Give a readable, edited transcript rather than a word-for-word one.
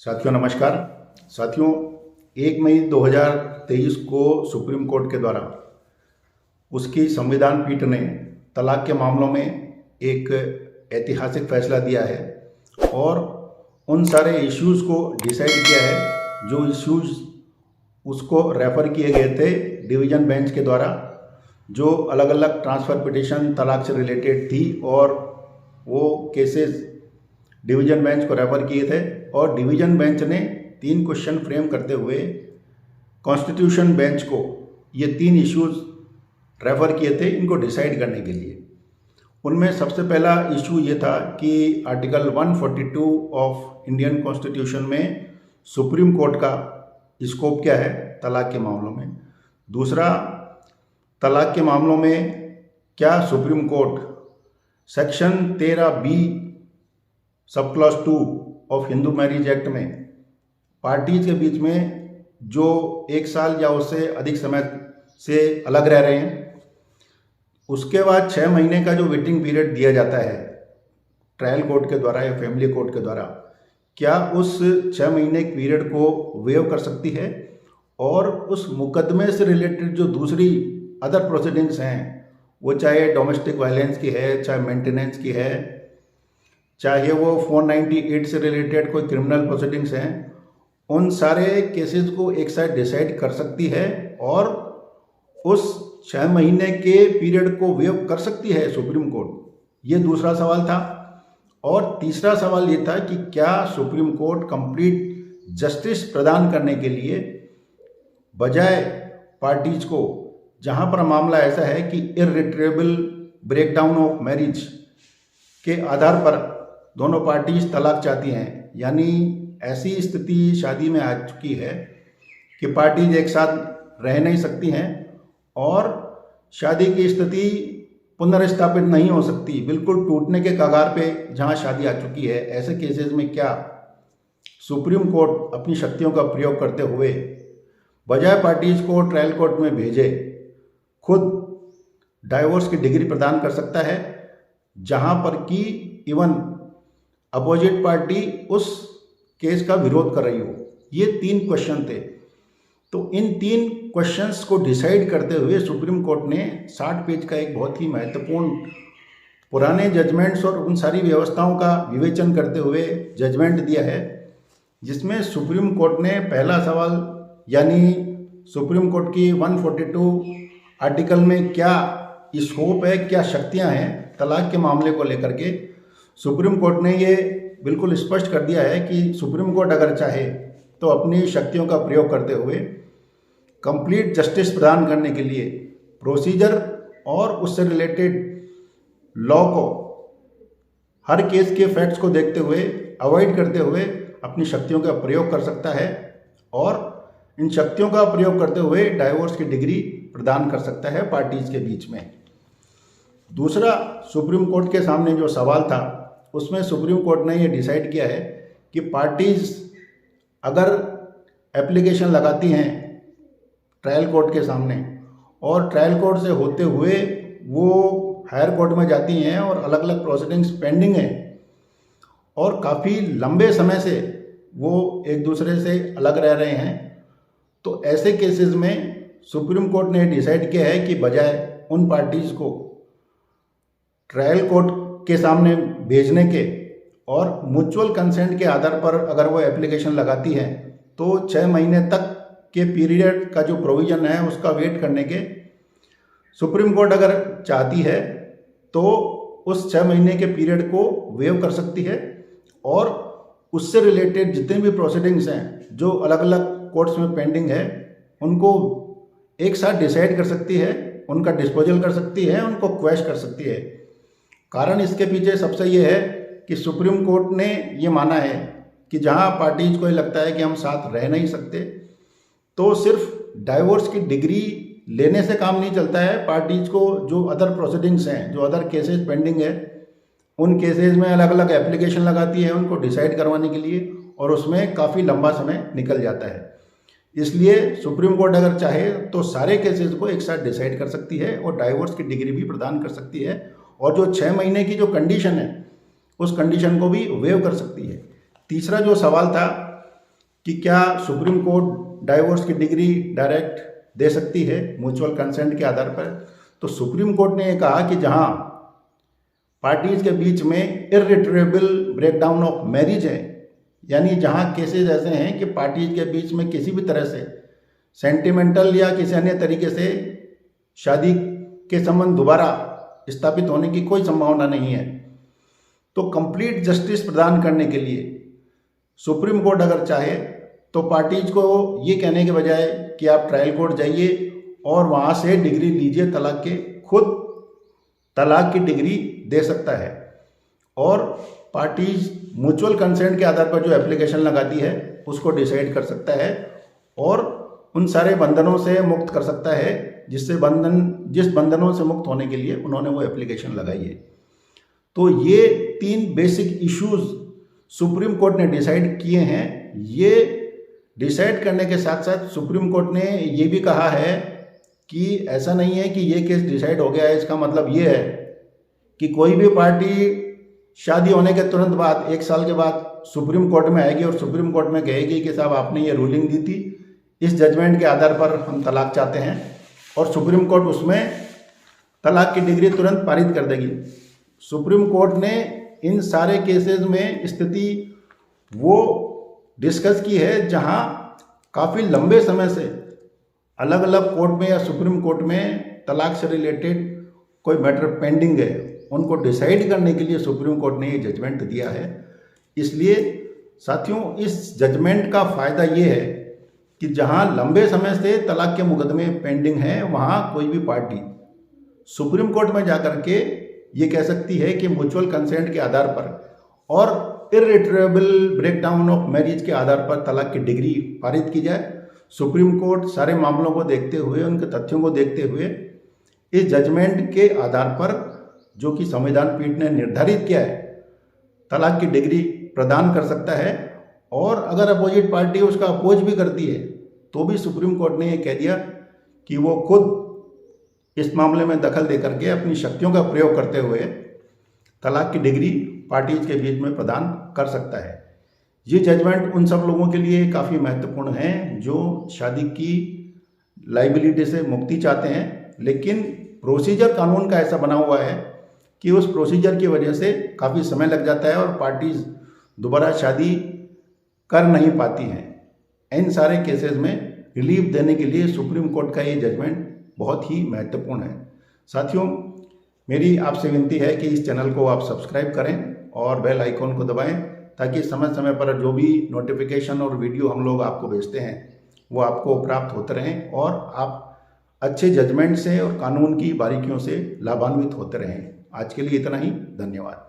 साथियों नमस्कार। साथियों 1 मई 2023 को सुप्रीम कोर्ट के द्वारा उसकी संविधान पीठ ने तलाक के मामलों में एक ऐतिहासिक फैसला दिया है और उन सारे इश्यूज़ को डिसाइड किया है जो इश्यूज़ उसको रेफ़र किए गए थे डिवीज़न बेंच के द्वारा, जो अलग अलग ट्रांसफ़र पिटीशन तलाक से रिलेटेड थी और वो केसेस डिवीज़न बेंच को रेफ़र किए थे। और डिवीज़न बेंच ने 3 क्वेश्चन फ्रेम करते हुए कॉन्स्टिट्यूशन बेंच को ये 3 इश्यूज़ रेफ़र किए थे इनको डिसाइड करने के लिए। उनमें सबसे पहला इशू ये था कि आर्टिकल 142 ऑफ इंडियन कॉन्स्टिट्यूशन में सुप्रीम कोर्ट का स्कोप क्या है तलाक के मामलों में। दूसरा, तलाक के मामलों में क्या supreme court section 13B sub clause 2 of Hindu marriage act में पार्टीज के बीच में जो 1 साल या उससे अधिक समय से अलग रह रहे हैं, उसके बाद 6 महीने का जो वेटिंग पीरियड दिया जाता है ट्रायल कोर्ट के द्वारा या फैमिली कोर्ट के द्वारा, क्या उस 6 महीने के पीरियड को वेव कर सकती है और उस मुकदमे से रिलेटेड जो दूसरी अदर प्रोसीडिंग्स हैं, वो चाहे डोमेस्टिक वायलेंस की है, चाहे मेंटेनेंस की है, चाहे वो 498 से रिलेटेड कोई क्रिमिनल प्रोसीडिंग्स हैं, उन सारे केसेस को एक साथ डिसाइड कर सकती है और उस 6 महीने के पीरियड को वेव कर सकती है सुप्रीम कोर्ट। ये दूसरा सवाल था। और तीसरा सवाल ये था कि क्या सुप्रीम कोर्ट कंप्लीट जस्टिस प्रदान करने के लिए बजाय पार्टीज को, जहां पर मामला ऐसा है कि इर्रिट्रेबल ब्रेकडाउन ऑफ मैरिज के आधार पर दोनों पार्टीज तलाक चाहती हैं, यानी ऐसी स्थिति शादी में आ चुकी है कि पार्टीज एक साथ रह नहीं सकती हैं और शादी की स्थिति पुनर्स्थापित नहीं हो सकती, बिल्कुल टूटने के कगार पे जहां शादी आ चुकी है, ऐसे केसेस में क्या सुप्रीम कोर्ट अपनी शक्तियों का प्रयोग करते हुए बजाय पार्टीज को ट्रायल कोर्ट में भेजे खुद डाइवोर्स की डिग्री प्रदान कर सकता है, जहां पर कि इवन अपोजिट पार्टी उस केस का विरोध कर रही हो। ये 3 क्वेश्चन थे। तो इन 3 क्वेश्चंस को डिसाइड करते हुए सुप्रीम कोर्ट ने 60 पेज का एक बहुत ही महत्वपूर्ण पुराने जजमेंट्स और उन सारी व्यवस्थाओं का विवेचन करते हुए जजमेंट दिया है, जिसमें सुप्रीम कोर्ट ने पहला सवाल यानी सुप्रीम कोर्ट की 142 आर्टिकल में क्या स्कोप है, क्या शक्तियां हैं तलाक के मामले को लेकर के, सुप्रीम कोर्ट ने ये बिल्कुल स्पष्ट कर दिया है कि सुप्रीम कोर्ट अगर चाहे तो अपनी शक्तियों का प्रयोग करते हुए कंप्लीट जस्टिस प्रदान करने के लिए प्रोसीजर और उससे रिलेटेड लॉ को हर केस के फैक्ट्स को देखते हुए अवॉइड करते हुए अपनी शक्तियों का प्रयोग कर सकता है और इन शक्तियों का प्रयोग करते हुए डाइवोर्स की डिग्री प्रदान कर सकता है पार्टीज के बीच में। दूसरा, सुप्रीम कोर्ट के सामने जो सवाल था उसमें सुप्रीम कोर्ट ने ये डिसाइड किया है कि पार्टीज अगर एप्लीकेशन लगाती हैं ट्रायल कोर्ट के सामने और ट्रायल कोर्ट से होते हुए वो हायर कोर्ट में जाती हैं और अलग अलग प्रोसीडिंग्स पेंडिंग हैं और काफ़ी लंबे समय से वो एक दूसरे से अलग रह रहे हैं, तो ऐसे केसेस में सुप्रीम कोर्ट ने डिसाइड किया है कि बजाय उन पार्टीज को ट्रायल कोर्ट के सामने भेजने के और म्यूचुअल कंसेंट के आधार पर अगर वो एप्लीकेशन लगाती है तो 6 महीने तक के पीरियड का जो प्रोविज़न है उसका वेट करने के सुप्रीम कोर्ट अगर चाहती है तो उस 6 महीने के पीरियड को वेव कर सकती है और उससे रिलेटेड जितने भी प्रोसीडिंग्स हैं जो अलग अलग कोर्ट्स में पेंडिंग है उनको एक साथ डिसाइड कर सकती है, उनका डिस्पोजल कर सकती है, उनको क्वैश कर सकती है। कारण इसके पीछे सबसे ये है कि सुप्रीम कोर्ट ने ये माना है कि जहां पार्टीज को लगता है कि हम साथ रह नहीं सकते, तो सिर्फ डाइवोर्स की डिग्री लेने से काम नहीं चलता है। पार्टीज को जो अदर प्रोसीडिंग्स हैं, जो अदर केसेस पेंडिंग है, उन केसेस में अलग अलग एप्लीकेशन लगाती है उनको डिसाइड करवाने के लिए और उसमें काफ़ी लंबा समय निकल जाता है। इसलिए सुप्रीम कोर्ट अगर चाहे तो सारे केसेस को एक साथ डिसाइड कर सकती है और डाइवोर्स की डिग्री भी प्रदान कर सकती है और जो 6 महीने की जो कंडीशन है उस कंडीशन को भी वेव कर सकती है। तीसरा जो सवाल था कि क्या सुप्रीम कोर्ट डाइवोर्स की डिग्री डायरेक्ट दे सकती है म्यूचुअल कंसेंट के आधार पर। तो सुप्रीम कोर्ट ने यह कहा कि जहां पार्टीज के बीच में इर्रिट्रेबल ब्रेकडाउन ऑफ मैरिज है, यानी जहां केसेस ऐसे हैं कि पार्टीज के बीच में किसी भी तरह से सेंटिमेंटल या किसी अन्य तरीके से शादी के संबंध दोबारा स्थापित होने की कोई संभावना नहीं है, तो कंप्लीट जस्टिस प्रदान करने के लिए सुप्रीम कोर्ट अगर चाहे तो पार्टीज को ये कहने के बजाय कि आप ट्रायल कोर्ट जाइए और वहाँ से डिग्री लीजिए तलाक के, खुद तलाक की डिग्री दे सकता है। और पार्टीज म्यूचुअल कंसेंट के आधार पर जो एप्लीकेशन लगाती है उसको डिसाइड कर सकता है और उन सारे बंधनों से मुक्त कर सकता है जिस बंधनों से मुक्त होने के लिए उन्होंने वो एप्लीकेशन लगाई है। तो ये 3 बेसिक इश्यूज सुप्रीम कोर्ट ने डिसाइड किए हैं। ये डिसाइड करने के साथ साथ सुप्रीम कोर्ट ने ये भी कहा है कि ऐसा नहीं है कि ये केस डिसाइड हो गया है, इसका मतलब ये है कि कोई भी पार्टी शादी होने के तुरंत बाद 1 साल के बाद सुप्रीम कोर्ट में आएगी और सुप्रीम कोर्ट में कहेगी कि साहब आपने ये रूलिंग दी थी, इस जजमेंट के आधार पर हम तलाक चाहते हैं, और सुप्रीम कोर्ट उसमें तलाक की डिग्री तुरंत पारित कर देगी। सुप्रीम कोर्ट ने इन सारे केसेस में स्थिति वो डिस्कस की है जहां काफ़ी लंबे समय से अलग अलग कोर्ट में या सुप्रीम कोर्ट में तलाक से रिलेटेड कोई मैटर पेंडिंग है, उनको डिसाइड करने के लिए सुप्रीम कोर्ट ने ये जजमेंट दिया है। इसलिए साथियों, इस जजमेंट का फ़ायदा ये है कि जहां लंबे समय से तलाक के मुकदमे पेंडिंग हैं वहां कोई भी पार्टी सुप्रीम कोर्ट में जाकर के ये कह सकती है कि म्यूचुअल कंसेंट के आधार पर और इर्रिट्रेबल ब्रेकडाउन ऑफ मैरिज के आधार पर तलाक की डिग्री पारित की जाए। सुप्रीम कोर्ट सारे मामलों को देखते हुए, उनके तथ्यों को देखते हुए इस जजमेंट के आधार पर जो कि संविधान पीठ ने निर्धारित किया है, तलाक की डिग्री प्रदान कर सकता है। और अगर अपोजिट पार्टी उसका अपोज भी करती है तो भी सुप्रीम कोर्ट ने ये कह दिया कि वो खुद इस मामले में दखल दे करके अपनी शक्तियों का प्रयोग करते हुए तलाक की डिग्री पार्टीज के बीच में प्रदान कर सकता है। ये जजमेंट उन सब लोगों के लिए काफ़ी महत्वपूर्ण है जो शादी की लाइबिलिटी से मुक्ति चाहते हैं, लेकिन प्रोसीजर कानून का ऐसा बना हुआ है कि उस प्रोसीजर की वजह से काफ़ी समय लग जाता है और पार्टीज दोबारा शादी कर नहीं पाती हैं। इन सारे केसेस में रिलीफ देने के लिए सुप्रीम कोर्ट का ये जजमेंट बहुत ही महत्वपूर्ण है। साथियों, मेरी आपसे विनती है कि इस चैनल को आप सब्सक्राइब करें और बेल आइकॉन को दबाएं ताकि समय समय पर जो भी नोटिफिकेशन और वीडियो हम लोग आपको भेजते हैं वो आपको प्राप्त होते रहें और आप अच्छे जजमेंट से और कानून की बारीकियों से लाभान्वित होते रहें। आज के लिए इतना ही, धन्यवाद।